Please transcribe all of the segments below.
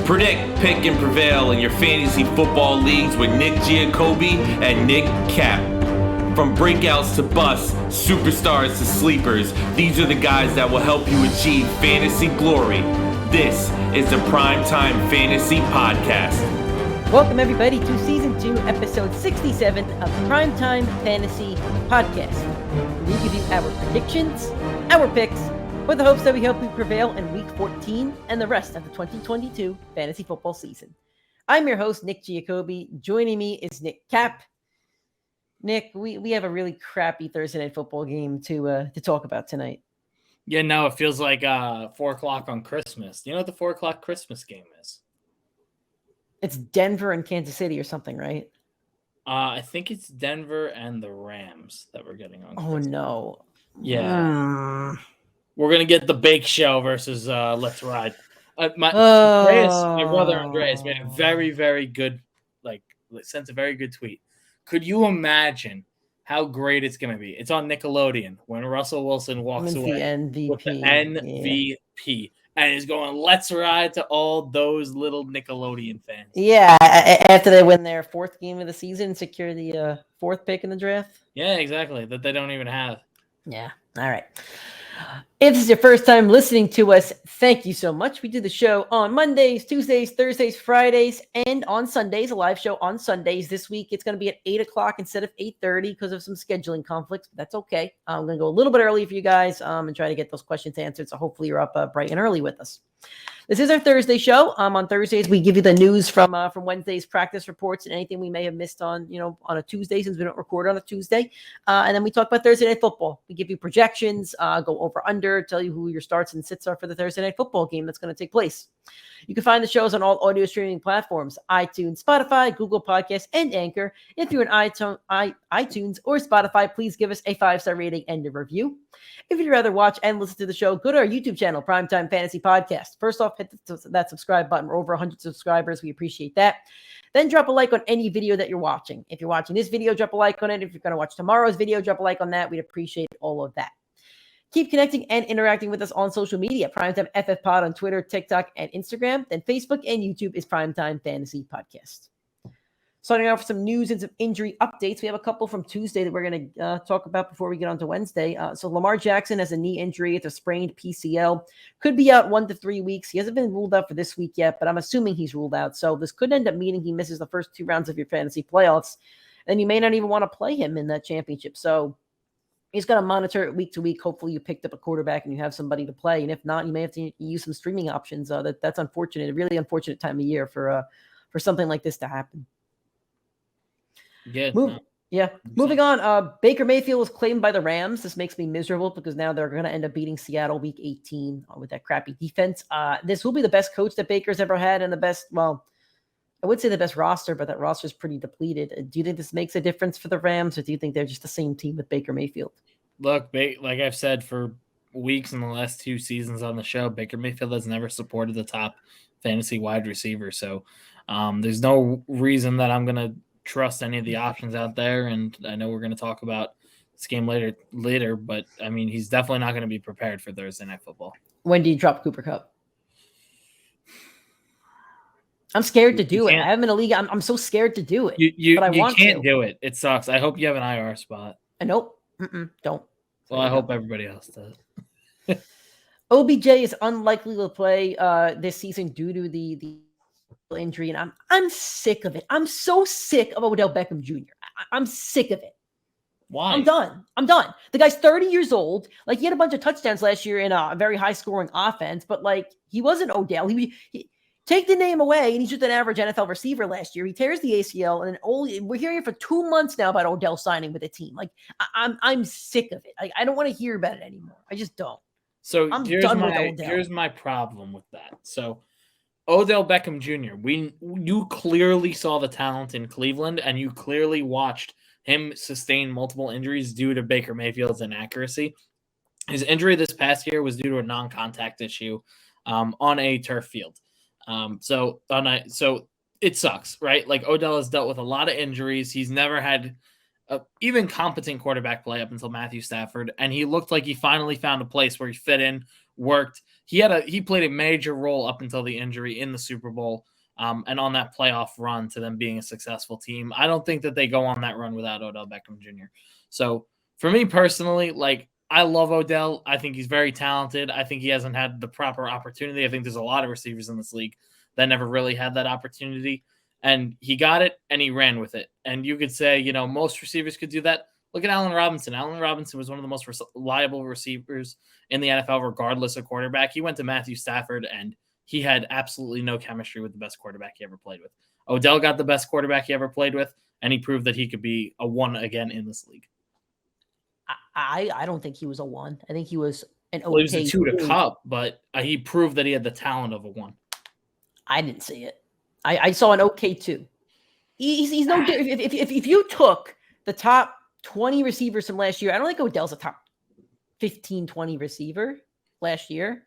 Predict, pick, and prevail in your fantasy football leagues with Nick Giacobbe and Nick Cap. From breakouts to busts, superstars to sleepers, these are the guys that will help you achieve fantasy glory. This is the PrimeTime Fantasy Podcast. Welcome everybody to Season 2, Episode 67 of the PrimeTime Fantasy Podcast. We give you our predictions, our picks, with the hopes that we help you prevail in Week 14 and the rest of the 2022 fantasy football season. I'm your host, Nick Giacobbe. Joining me is Nick Cap. Nick, we have a really crappy Thursday night football game to talk about tonight. Yeah, no, it feels like 4 o'clock on Christmas. Do you know what the 4 o'clock Christmas game is? It's Denver and Kansas City or something, right? I think it's Denver and the Rams that we're getting on Christmas. Oh, no. Yeah. We're going to get the Bake Show versus Let's Ride. My brother Andreas made a very, very good, sent a very good tweet. Could you imagine how great it's going to be? It's on Nickelodeon when Russell Wilson walks away with the MVP and is going, let's ride to all those little Nickelodeon fans. Yeah, after they win their fourth game of the season, secure the fourth pick in the draft. Yeah, exactly, that they don't even have. Yeah, all right. If this is your first time listening to us, thank you so much. We do the show on Mondays, Tuesdays, Thursdays, Fridays, and on Sundays, a live show on Sundays. This week, it's going to be at 8 o'clock instead of 8:30 because of some scheduling conflicts, but that's okay. I'm going to go a little bit early for you guys and try to get those questions answered, so hopefully you're up bright and early with us. This is our Thursday show. On Thursdays, we give you the news from Wednesday's practice reports and anything we may have missed on a Tuesday since we don't record on a Tuesday. And then we talk about Thursday night football. We give you projections, go over under, tell you who your starts and sits are for the Thursday night football game that's going to take place. You can find the shows on all audio streaming platforms: iTunes, Spotify, Google Podcasts, and Anchor. If you're in iTunes or Spotify, please give us a 5-star rating and a review. If you'd rather watch and listen to the show, go to our YouTube channel, PrimeTime Fantasy Podcast. First off, hit that subscribe button. We're over 100 subscribers. We appreciate that. Then drop a like on any video that you're watching. If you're watching this video, drop a like on it. If you're going to watch tomorrow's video, drop a like on that. We'd appreciate all of that. Keep connecting and interacting with us on social media. PrimeTimeFFPod on Twitter, TikTok, and Instagram. Then Facebook and YouTube is PrimeTime Fantasy Podcast. Starting off with some news and some injury updates. We have a couple from Tuesday that we're going to talk about before we get on to Wednesday. So Lamar Jackson has a knee injury. It's a sprained PCL. Could be out 1 to 3 weeks. He hasn't been ruled out for this week yet, but I'm assuming he's ruled out. So this could end up meaning he misses the first 2 rounds of your fantasy playoffs. And you may not even want to play him in that championship. So he's going to monitor it week to week. Hopefully you picked up a quarterback and you have somebody to play. And if not, you may have to use some streaming options. That's unfortunate. A really unfortunate time of year for something like this to happen. Moving on. Baker Mayfield was claimed by the Rams. This makes me miserable because now they're going to end up beating Seattle week 18 with that crappy defense. This will be the best coach that Baker's ever had and the best, I would say the best roster, but that roster is pretty depleted. Do you think this makes a difference for the Rams, or do you think they're just the same team with Baker Mayfield? Look, like I've said for weeks in the last 2 seasons on the show, Baker Mayfield has never supported the top fantasy wide receiver. So there's no reason that I'm going to trust any of the options out there. And I know we're going to talk about this game later, but I mean, he's definitely not going to be prepared for Thursday night football. When do you drop Cooper Kupp? I'm scared to do it. I have him in a league. I'm so scared to do it. You can't do it. It sucks. I hope you have an IR spot. Nope. Don't. Well, I hope everybody else does. OBJ is unlikely to play this season due to the injury, and I'm sick of it. I'm so sick of Odell Beckham Jr. I'm sick of it. Why? I'm done. The guy's 30 years old. He had a bunch of touchdowns last year in a very high-scoring offense, but he wasn't Odell. He take the name away, and he's just an average NFL receiver last year. He tears the ACL, and we're hearing for 2 months now about Odell signing with a team. I'm sick of it. I don't want to hear about it anymore. I just don't. So here's my problem with that. So Odell Beckham Jr., you clearly saw the talent in Cleveland, and you clearly watched him sustain multiple injuries due to Baker Mayfield's inaccuracy. His injury this past year was due to a non-contact issue on a turf field. So it sucks, right? Odell has dealt with a lot of injuries. He's never had even competent quarterback play up until Matthew Stafford, and he looked like he finally found a place where he fit in worked. He played a major role up until the injury in the Super Bowl, and on that playoff run to them being a successful team. I don't think that they go on that run without Odell Beckham Jr. So for me personally, like, I love Odell. I think he's very talented. I think he hasn't had the proper opportunity. I think there's a lot of receivers in this league that never really had that opportunity. And he got it, and he ran with it. And you could say, most receivers could do that. Look at Allen Robinson. Allen Robinson was one of the most reliable receivers in the NFL, regardless of quarterback. He went to Matthew Stafford, and he had absolutely no chemistry with the best quarterback he ever played with. Odell got the best quarterback he ever played with, and he proved that he could be a 1 again in this league. I don't think he was a 1. I think he was an okay. Well, he was a 2 to Cup, but he proved that he had the talent of a 1. I didn't see it. I saw an okay 2. He's no different. If you took the top 20 receivers from last year, I don't think Odell's a top 15, 20 receiver last year.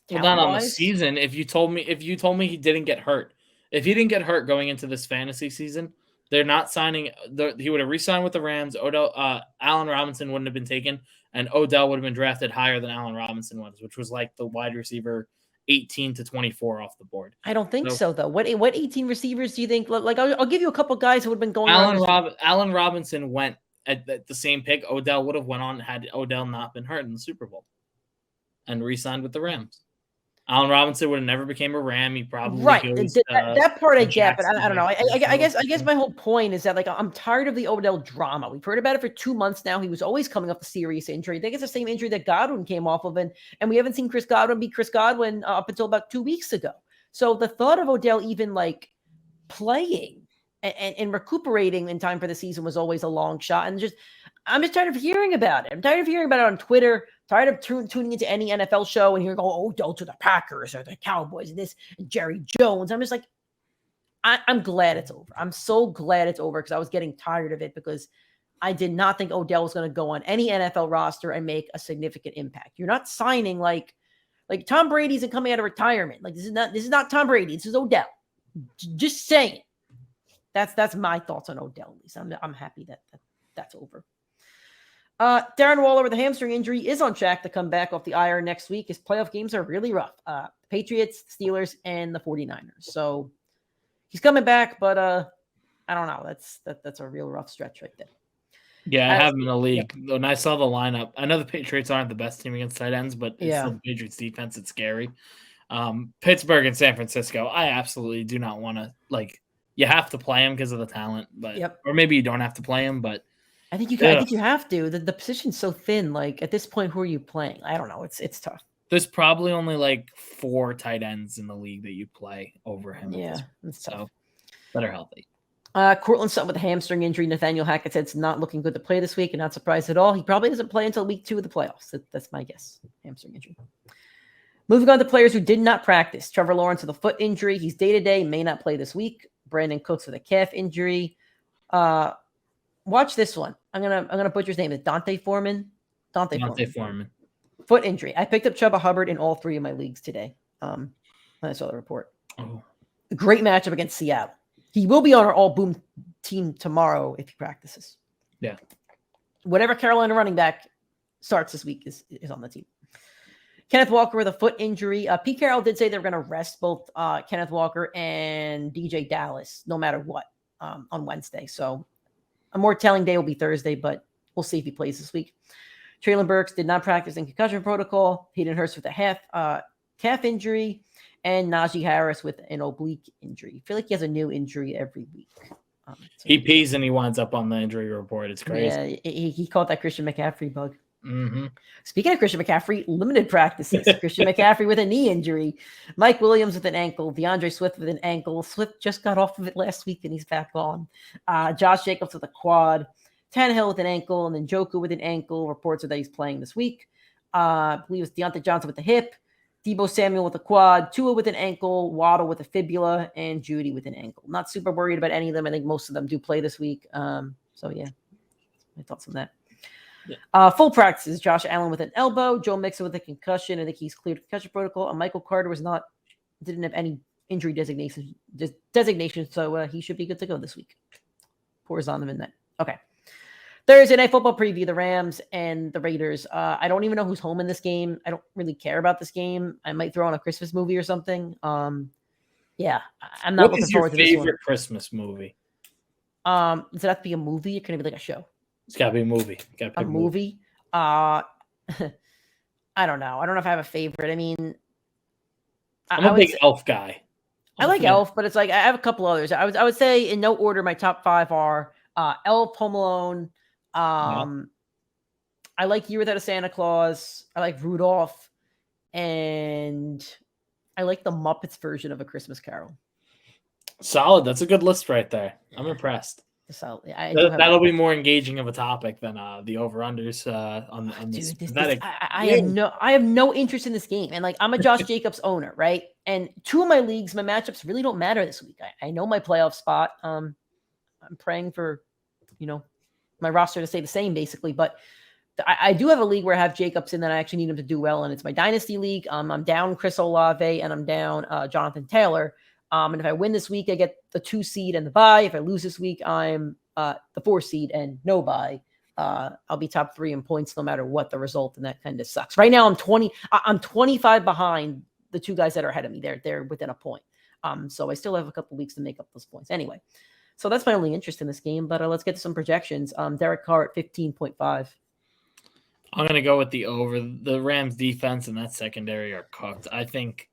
Well, not on the season. If you told me he didn't get hurt, if he didn't get hurt going into this fantasy season, they're not signing. He would have re-signed with the Rams. Allen Robinson wouldn't have been taken, and Odell would have been drafted higher than Allen Robinson was, which was like the wide receiver 18 to 24 off the board. I don't think so though. What 18 receivers do you think? Like, I'll give you a couple guys who would have been going. Allen Robinson went at the same pick. Odell would have went on had Odell not been hurt in the Super Bowl, and re-signed with the Rams. Allen Robinson would have never became a Ram. He probably goes, that part I get, but I don't know. I guess my whole point is that, like, I'm tired of the Odell drama. We've heard about it for 2 months now. He was always coming off a serious injury. I think it's the same injury that Godwin came off of, and we haven't seen Chris Godwin be Chris Godwin up until about 2 weeks ago. So the thought of Odell even like playing and recuperating in time for the season was always a long shot. And I'm just tired of hearing about it. I'm tired of hearing about it on Twitter. Tired of tuning into any NFL show and hearing, Odell to the Packers or the Cowboys and this and Jerry Jones. I'm just like, I'm glad it's over. I'm so glad it's over because I was getting tired of it because I did not think Odell was going to go on any NFL roster and make a significant impact. You're not signing like Tom Brady isn't coming out of retirement. Like, this is not Tom Brady. This is Odell. Just saying. That's my thoughts on Odell. At least I'm happy that's over. Darren Waller with a hamstring injury is on track to come back off the IR next week. His playoff games are really rough. The Patriots, Steelers, and the 49ers. So he's coming back, but I don't know. That's a real rough stretch right there. Yeah, I have him in the league. Yeah. When I saw the lineup, I know the Patriots aren't the best team against tight ends, but it's the Patriots defense. It's scary. Pittsburgh and San Francisco, I absolutely do not want to, like, you have to play him because of the talent, but or maybe you don't have to play him, but I think I think you have to. The position's so thin. Like, at this point, who are you playing? I don't know. It's tough. There's probably only like 4 tight ends in the league that you play over him. Yeah, it's tough. So better healthy. Cortland Sutton with a hamstring injury. Nathaniel Hackett said it's not looking good to play this week, and not surprised at all. He probably doesn't play until week 2 of the playoffs. That's my guess. Hamstring injury. Moving on to players who did not practice. Trevor Lawrence with a foot injury. He's day-to-day, may not play this week. Brandon Cooks with a calf injury. Watch this one. I'm gonna butcher his name. It's Dante Foreman. Dante Foreman. Foot injury. I picked up Chuba Hubbard in all 3 of my leagues today. When I saw the report. Oh. A great matchup against Seattle. He will be on our all boom team tomorrow if he practices. Yeah. Whatever Carolina running back starts this week is on the team. Kenneth Walker with a foot injury. Pete Carroll did say they were going to rest both Kenneth Walker and DJ Dallas no matter what on Wednesday. So a more telling day will be Thursday, but we'll see if he plays this week. Traylon Burks did not practice in concussion protocol. Hayden Hurst with a calf injury. And Najee Harris with an oblique injury. I feel like he has a new injury every week. He pees and he winds up on the injury report. It's crazy. Yeah, he caught that Christian McCaffrey bug. Mm-hmm. Speaking of Christian McCaffrey, limited practices. Christian McCaffrey with a knee injury. Mike Williams with an ankle. DeAndre Swift with an ankle. Swift just got off of it last week and he's back on. Josh Jacobs with a quad. Tannehill with an ankle. And then Njoku with an ankle. Reports are that he's playing this week. I believe it's Deontay Johnson with the hip. Debo Samuel with a quad. Tua with an ankle. Waddle with a fibula. And Judy with an ankle. Not super worried about any of them. I think most of them do play this week. So, yeah. My thoughts on that. Yeah. Full practices. Josh Allen with an elbow. Joe Mixon with a concussion. I think he's cleared concussion protocol. And Michael Carter didn't have any injury designation, so he should be good to go this week. Pours on them in that. Okay. Thursday Night Football preview, the Rams and the Raiders. I don't even know who's home in this game. I don't really care about this game. I might throw on a Christmas movie or something. Yeah, I'm not looking forward to this one. What is your favorite Christmas movie? Does it have to be a movie? Or can it be like a show? It's got to be a movie. A movie? I don't know. I don't know if I have a favorite. I mean, I'm a big Elf guy. I like Elf, but it's like I have a couple others. I would say in no order, my top 5 are Elf, Home Alone. I like Year Without a Santa Claus. I like Rudolph, and I like the Muppets version of A Christmas Carol. Solid. That's a good list right there. I'm impressed. So that'll be more engaging of a topic than the over-unders on this. I have no interest in this game, and like I'm a Josh Jacobs owner, right? And 2 of my leagues, my matchups really don't matter this week. I know my playoff spot. I'm praying for, my roster to stay the same, basically. But I do have a league where I have Jacobs in that I actually need him to do well, and it's my Dynasty League. I'm down Chris Olave, and I'm down Jonathan Taylor. And if I win this week, I get the 2 seed and the bye. If I lose this week, I'm the 4 seed and no bye. I'll be top 3 in points no matter what the result, and that kind of sucks. Right now, I'm 25 behind the 2 guys that are ahead of me. They're within a point. So I still have a couple weeks to make up those points. Anyway, so that's my only interest in this game. But let's get to some projections. Derek Carr at 15.5. I'm going to go with the over. The Rams defense and that secondary are cooked. I think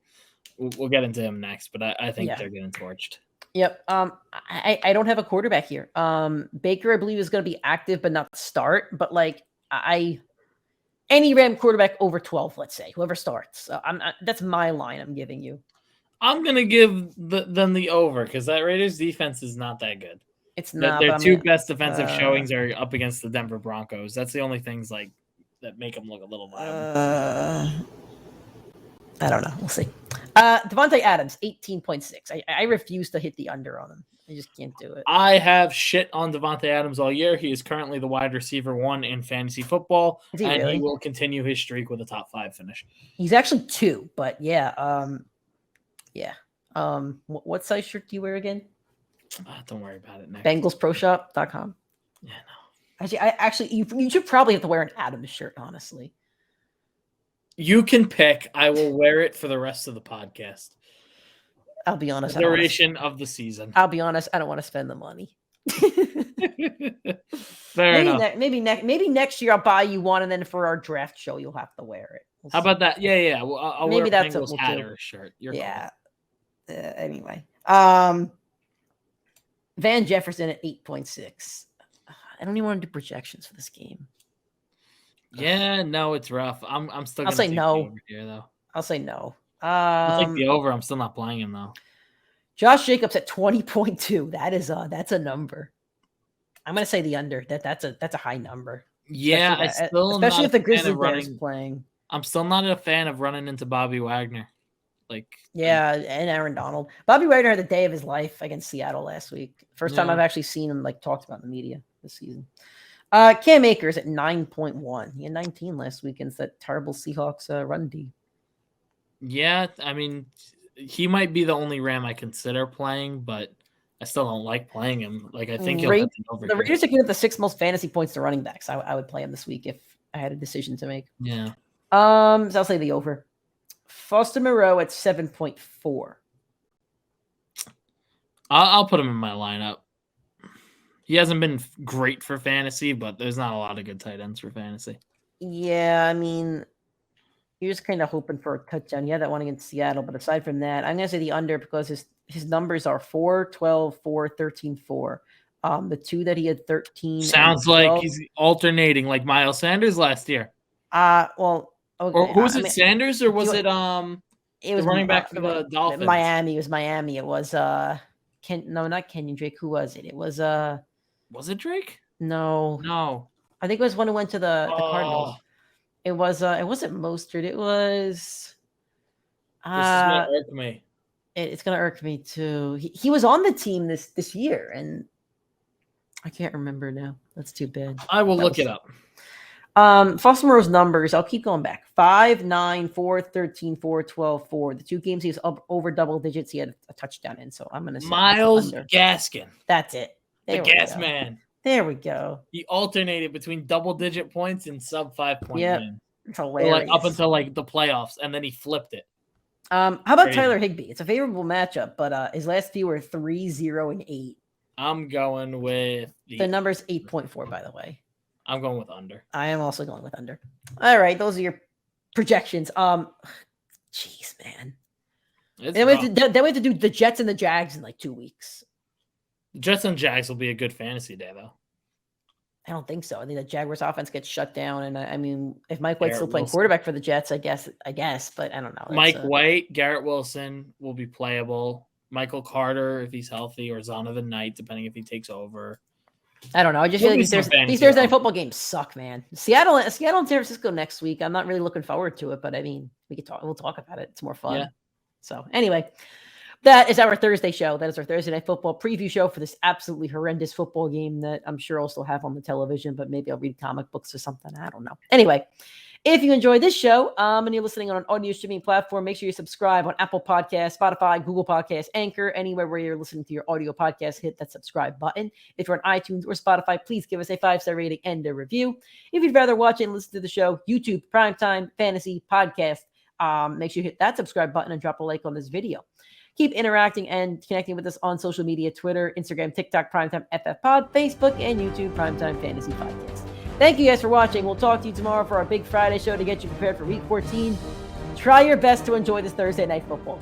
we'll get into him next, but I think they're getting torched. Yep. I don't have a quarterback here. Baker, I believe, is going to be active, but not start. But like any Ram quarterback over 12, let's say, whoever starts. That's my line I'm giving you. I'm going to give them the over because that Raiders defense is not that good. It's not. Their 2 best defensive showings are up against the Denver Broncos. That's the only things like that make them look a little viable. I don't know. We'll see. Devontae Adams, 18.6. I refuse to hit the under on him. I just can't do it. I have shit on Devontae Adams all year. He is currently the wide receiver 1 in fantasy football, he will continue his streak with a top 5 finish. He's actually 2, but yeah. What size shirt do you wear again? Don't worry about it, Nick. BengalsProShop.com. Yeah, no. You should probably have to wear an Adams shirt, honestly. You can pick. I will wear it for the rest of the podcast. I'll be honest. The duration of the season. I'll be honest. I don't want to spend the money. Fair enough. Maybe next year I'll buy you one, and then for our draft show you'll have to wear it. How about that? Yeah. Well, I'll maybe wear a that's Bengals hat or a shirt. Anyway, Van Jefferson at 8.6. I don't even want to do projections for this game. Yeah, no, it's rough. I'm still. I'll say no. Over here, though. I'll say no. I'll take the over. I'm still not playing him though. Josh Jacobs at 20.2. That's a number. I'm gonna say the under. That's a high number. Yeah, especially if the Grizzly Bears playing. I'm still not a fan of running into Bobby Wagner. And Aaron Donald. Bobby Wagner had the day of his life against Seattle last week. First time I've actually seen him talked about in the media this season. Cam Akers at 9.1. He had 19 last week against that terrible Seahawks run D. Yeah, I mean, he might be the only Ram I consider playing, but I still don't like playing him. I think he'll hit the over. The Raiders are giving up the 6th most fantasy points to running backs. I would play him this week if I had a decision to make. Yeah. So I'll say the over. Foster Moreau at 7.4. I'll put him in my lineup. He hasn't been great for fantasy, but there's not a lot of good tight ends for fantasy. Yeah, I mean, you're just kind of hoping for a touchdown. Yeah, that one against Seattle, but aside from that, I'm going to say the under because his numbers are 4, 12, 4, 13, 4. The 2 that he had 13. Sounds like he's alternating like Miles Sanders last year. Well, okay. Or who was it, Sanders, or was it the running back for the Dolphins? Miami. It was Miami. It was not Kenyon Drake. Who was it? It was Was it Drake? No. I think it was one who went to the Cardinals. It wasn't Mostert. It was. This is gonna irk me. It's gonna irk me too. He was on the team this year, and I can't remember now. That's too bad. I will look it up. Foster Moreau's numbers, I'll keep going back. 5, 9, 4, 13, 4, 12, 4. The 2 games he was up over double digits, he had a touchdown in. So I'm going to say Myles Gaskin. That's it. The gas man. There we go. He alternated between double-digit points and sub-5 point wins. It's hilarious. Up until the playoffs, and then he flipped it. How about Tyler Higbee? It's a favorable matchup, but his last few were 3-0-8. I'm going with the number's 8.4, by the way. I'm going with under. I am also going with under. All right, those are your projections. Jeez, man. Then we have to do the Jets and the Jags in like 2 weeks. Jets and Jags will be a good fantasy day, though. I don't think so. I think the Jaguars offense gets shut down, and I mean, if Mike White's still playing quarterback for the Jets, I guess, but I don't know. Mike White, Garrett Wilson will be playable. Michael Carter, if he's healthy, or Zonovan Knight, depending if he takes over. I don't know. I just feel like these Thursday night football games suck, man. Seattle and San Francisco next week. I'm not really looking forward to it, but I mean, we'll talk about it. It's more fun. Yeah. So anyway, that is our Thursday show. That is our Thursday night football preview show for this absolutely horrendous football game that I'm sure I'll still have on the television, but maybe I'll read comic books or something. I don't know. Anyway, if you enjoy this show and you're listening on an audio streaming platform, make sure you subscribe on Apple Podcasts, Spotify, Google Podcasts, Anchor, anywhere where you're listening to your audio podcast, hit that subscribe button. If you're on iTunes or Spotify, please give us a 5-star rating and a review. If you'd rather watch and listen to the show, YouTube, Primetime Fantasy Podcast, make sure you hit that subscribe button and drop a like on this video. Keep interacting and connecting with us on social media, Twitter, Instagram, TikTok, PrimeTimeFFPod, Facebook, and YouTube, Primetime Fantasy Podcast. Thank you guys for watching. We'll talk to you tomorrow for our big Friday show to get you prepared for Week 14. Try your best to enjoy this Thursday night football.